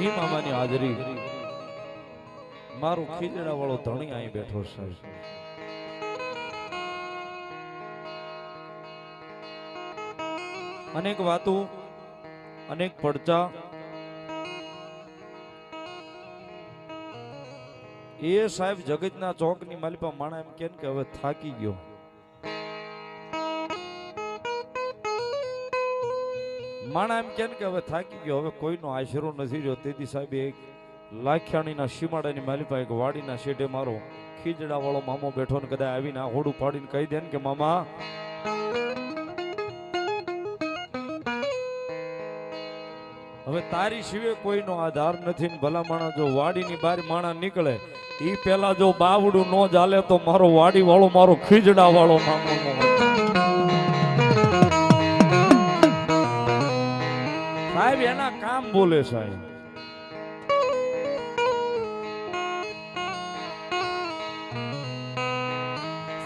એ મામાની હાજરી મારો ખીજડા વાળો ધણી અહીં બેઠો છે. અનેક વાતો, અનેક પડચા, એ સાહેબ જગતના ચોકની માલિપા માણા એમ કે હવે થાકી ગયો. માણા એમ કે હવે થાકી ગયો, હવે કોઈનો આશરો નથી રહ્યો. તેથી સાહેબ એક લાખિયાણીના સીમાડાની માલિપા એક વાડીના શેઢે મારો ખીજડા વાળો મામો બેઠો ને કદાચ આવીને હોડું પાડીને કહી દે ને કે મામા હવે તારી સિવાય કોઈનો આધાર નથી ને ભલા માણા જો વાડીની બહાર માણા નીકળે ઈ પેલા જો બાવડું નો ચાલે તો મારો વાડી વાળો મારો ખીજડા વાળો મામો નો સાહેબ એના કામ બોલે સાહેબ.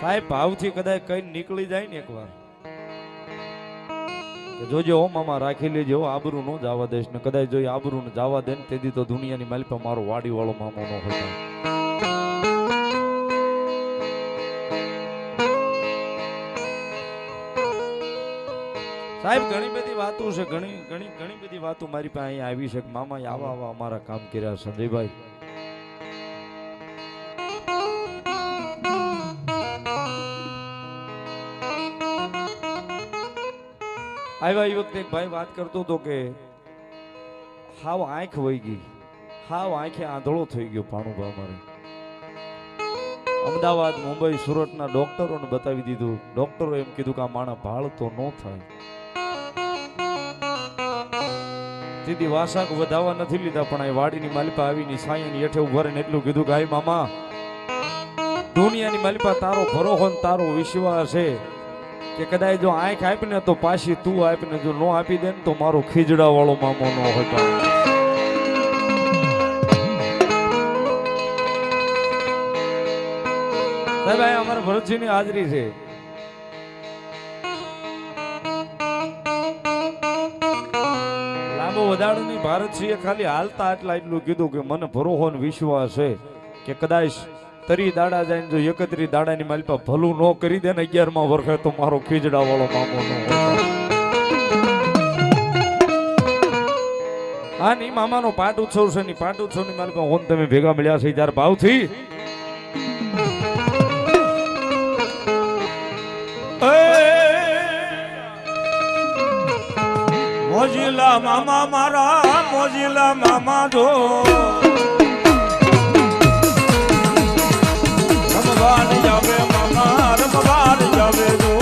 સાહેબ ભાવથી કદાચ કઈ નીકળી જાય ને એકવાર જોજો મામા રાખી લેજો, આબરૂ નો જવા દેશ ને કદાચ જો આબરૂ ને જવા દે ને તેથી તો દુનિયાની માલ પર મારો વાડી વાળો મામો નો હોય. સાહેબ ઘણી બધી વાતો છે, ઘણી બધી વાતો મારી પાસે અહીંયા આવી છે. મામા આવા આવા અમારા કામ કર્યા સંજયભાઈ. આવ્યા એ વખતે એક ભાઈ વાત કરતો હતો કે હાવ આંખ વહી ગઈ, હાવ આંખે આંધળો થઈ ગયો ભાણુભા મારે. અમદાવાદ, મુંબઈ, સુરતના ડોક્ટરોને બતાવી દીધું. ડોક્ટરો એમ કીધું કે આ માણા ભાળ તો ન થાય. સીધી વાસાક વધાવવા નથી લીધા પણ આ વાડીની માલિપા આવીની સાયાની હેઠે ઉભા રહીને એટલું કીધું કે હાય મામા દુનિયાની માલિપા તારો ભરોસો ને તારો વિશ્વાસ છે કે કદાચ જો આંખ આપીને તો પાછી તું આપીને જો નો આપી દે ને તો મારો ખીજડા વાળો મામો નો હતો. સાહેબ અમારા ભરતજીની હાજરી છે. લાંબો વધાડો ભારતસિંહે ખાલી હાલતા એટલું કીધું કે મને ભરોસો ને વિશ્વાસ છે કે કદાચ તરી દાડા જાય જો 31 દાડાની માલિપા ભલું ન કરી દે ને 11મા વર્ષે તો મારો ખીજડા વાળો મામો નો હા ની મામાનો પાટ ઉત્સવ છે. ની પાટ ઉત્સવ ની માલિપા હોન તમે ભેગા મળ્યા છે ત્યારે ભાવથી મોજીલા મામા મારા મોજીલા મામા જો રમવાન જાવે મામા રમવાન જાવે જો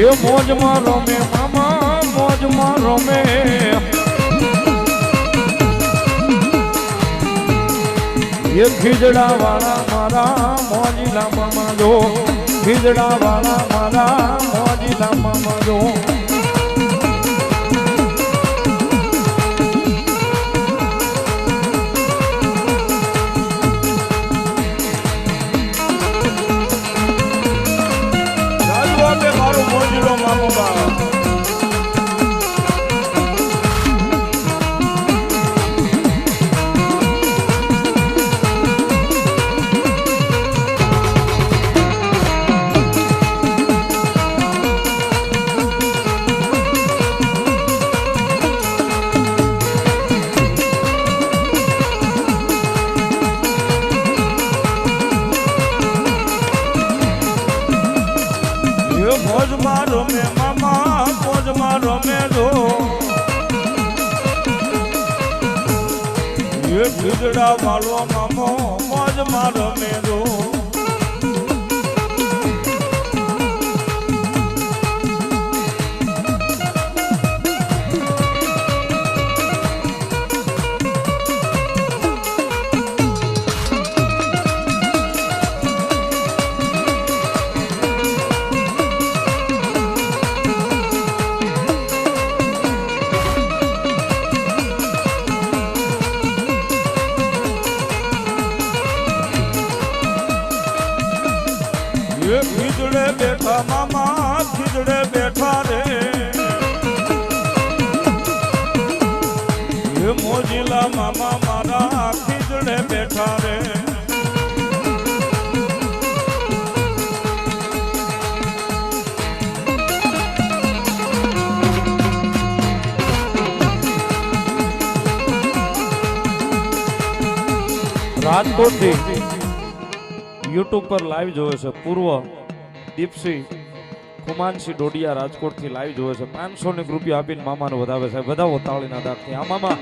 એ મોજમાં રમે મામા મોજમાં રમે એ ખીજડા વાળા મારા મોજીલા મામા જો ખીજડા વાળા મારા મોજીલા મામા જો મારો મોજીલો મામો બા મોજમાં રમે મામા મોજમાં રમે જો એ ખીજડા વાળો મામો મોજમાં રમે જો એ ખીજડે બેઠા મામા ખીજડે બેઠા રે એ મોજીલા મામા મારા ખીજડે બેઠા રે રાજકોટ થી યુટ્યુબ પર લાઈવ જોવે છે પૂર્વ દીપસિંહ કુમાનસિંહ ડોડિયા રાજકોટ થી લાઈવ જોવે છે 500 રૂપિયા આપીને મામાને વધાવે છે. વધાવો તાળીના દાંતથી. આ મામા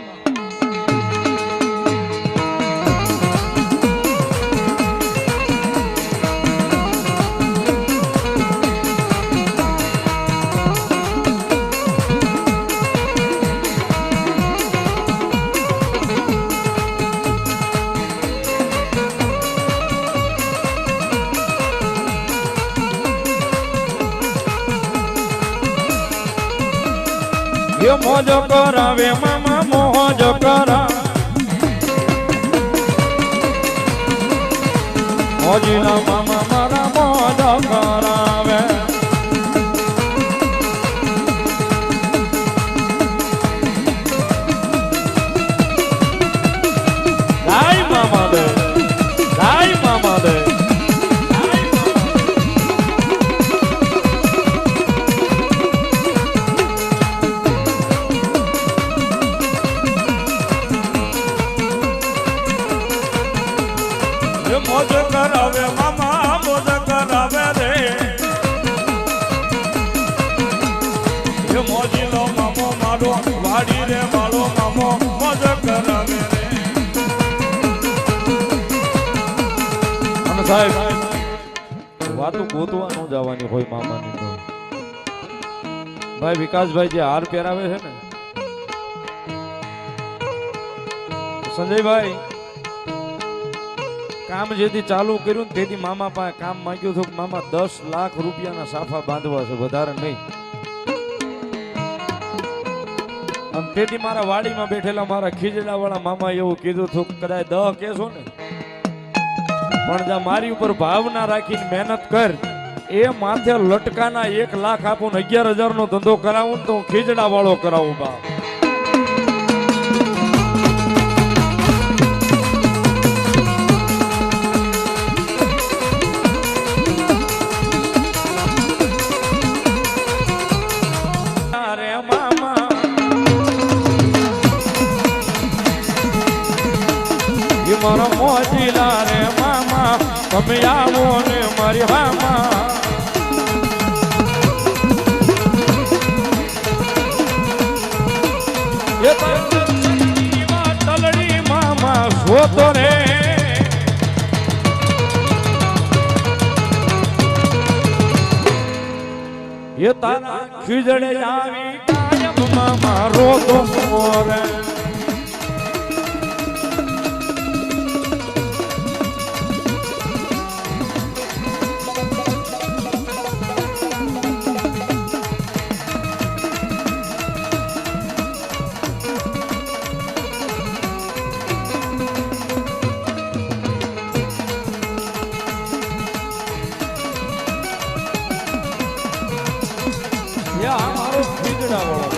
મોજ કરાવે મામા મોજ કરા મોજીના મામા મારા મોજ કરાવે ગાય મામા દે ગાય મામા દે મોજ કરાવે મામા મોજ કરાવે રે એ મોજીલો મામો મારો વાડી રે મારો મામો મોજ કરાવે રે અને સાહેબ વાતો ગોતવા ન જવાની હોય મામાની તો. ભાઈ વિકાસભાઈ જે હાર પહેરાવે છે ને સંજયભાઈ કામ જેથી ચાલુ કર્યું ને તેથી મામા પાસે કામ માંગ્યું હતું કે મામા 10 લાખ રૂપિયાના સાફા બાંધવા છે, વધારે નહીં. અને તેથી મારા વાડીમાં બેઠેલા મારા ખીજડા વાળા મામા એવું કીધું હતું કે કદાચ 10 કેસો ને પણ જા મારી ઉપર ભાવના રાખીને મહેનત કર, એ માથે લટકાના 1 લાખ આપું ને 11,000 નો ધંધો કરાવું ને તો હું ખીજડા વાળો કરાવું બા. મારા મોજીલા રે મામા તમે આવો ને મારી મામા એ તલડી મામા શોતો રે એ તારા ખીજડે આવી કાયમ મામા રોતો મોરે મારો ખીજડા વાળો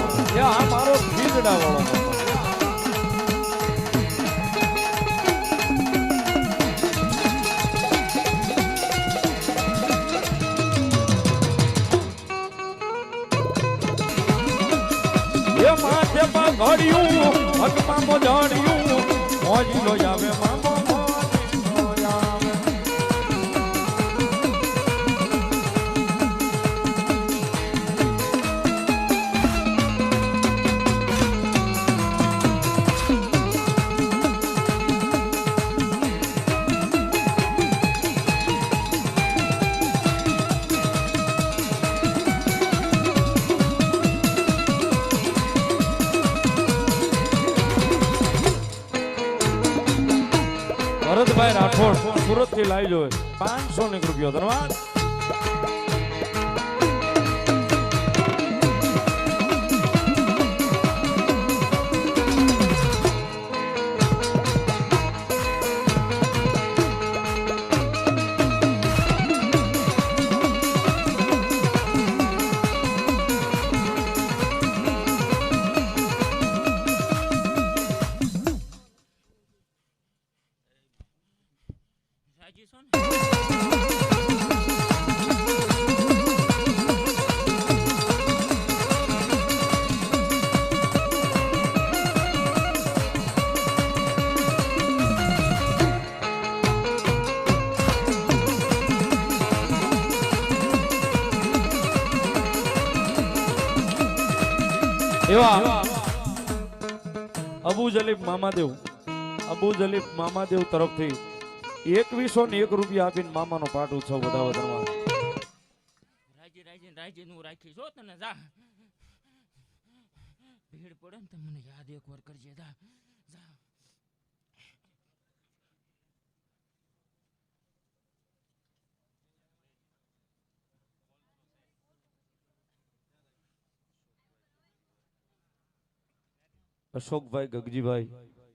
મારો ખીજડા વાળો એ માથે પા ઘડ્યું હકમાં મોજાડ્યું મોજી લો આવે મામો ભરતભાઈ રાઠોડ સુરત થી લાવી જોવે 500 રૂપિયા ધન્યવાદ. છો ને એવા અબુ જલીફ મામાદેવ તરફથી 2101 રૂપિયા આપીને મામાનો પાઠ ઉત્સવ વધાવો ધન્યવાદ. રાજી નું રાખી છો તને જા ભીડ પડે ને તો મને યાદ એક વાર કરજે જા જા અશોકભાઈ ગગજીભાઈ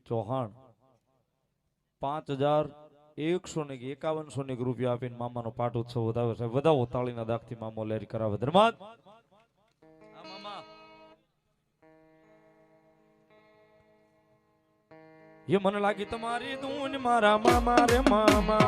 ચૌહાણ 5151 રૂપિયા આપીને મામાનો પાઠ ઉત્સવ વધાવે છે. વધાવો તાળીના દાખથી મામો લેરી કરાવે ધર્માદ. આ મામા એ મને લાગી તમારી દૂન મારા મામા રે મામા